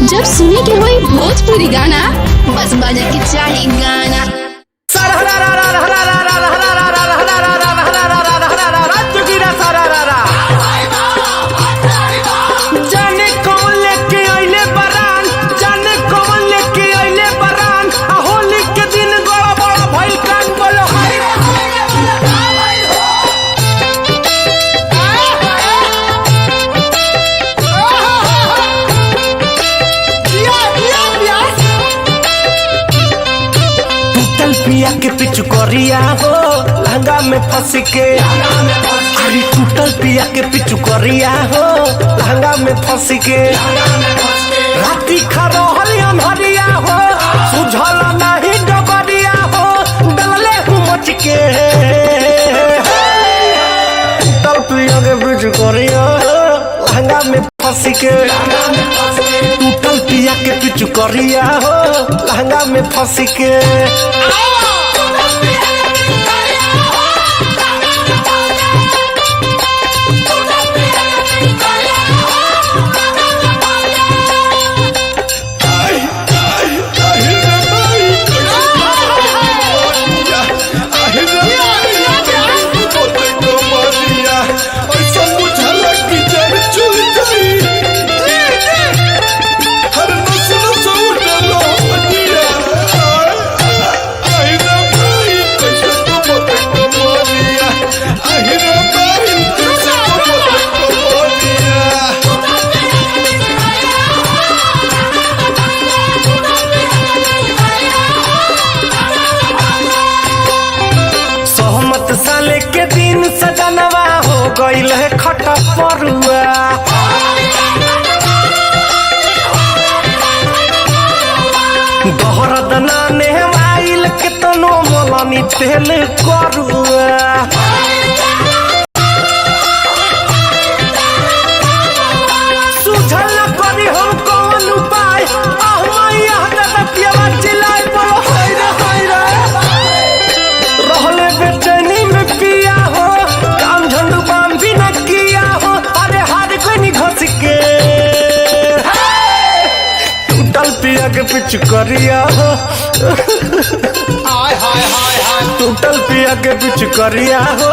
जब सुने के होई भोजपुरी गाना बस बजे के चाहे गाना। जाने कौन लेके आइले बरान, जाने कौन लेके आइले बरान, होली के दिन बड़ा बड़ा भइल कान बोलो हाय रे टूटल पिया के पिछु करिया हो लहंगा में फंस के, अरे टूटल पिया के पिछु करिया हो लहंगा में फंस के, राती खरोहल अनहरिया हो सुझल नहीं डबरिया हो डलले मच के, टूटल पिया के पिछु करिया हो लहंगा में फंस के, टूटल पिया के पिछु करिया हो लहंगा में फंस के। साले के दिन सजनवा हो गईल है खटा परुआ, दोहरद नाने आइल के तनो मोलानी तेल करुआ, सुझल करी हम कौन उपाय, आह मैया दादा पियावा चिल्लाए बोलो हाय रे रहले बेचैनी में पिया हो काम झंडू बाम भी न किया हो, अरे हार कोई नहीं घस के, टूटल पिया के पिछु करिया हो टूटल पिया के पिछु करिया हो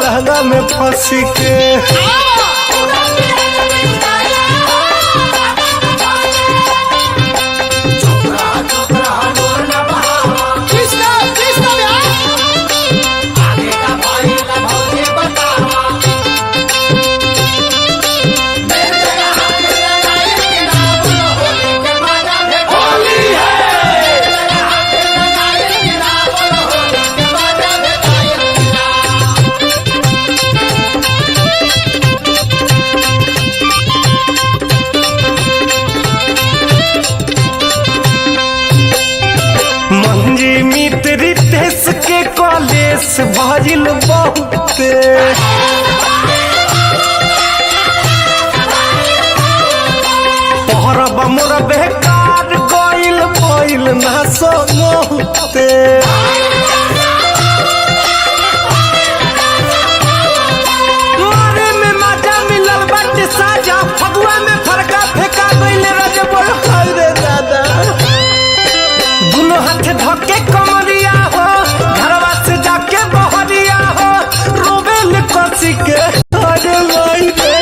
लहंगा में फंस के। मंजी मित्री देश के कॉलेज भजिल बहुते, पहरब मोर बेकार गइल भइल ना सोते, मारे में मजा मिलल बाटे साजा, फगुआ में फरका फेंका गइल रज बोल हाय रे दादा, दोनों हाथ धके कमरिया हो घरवा से जाके बहरिया हो रोबेल कसी के, अरे भाई रे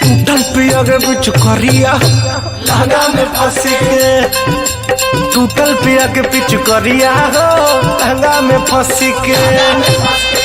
टूटल पिया के पिछु करिया लहंगा में फंस के, टूटल पिया के पिछु करिया हो लहंगा में फंस के।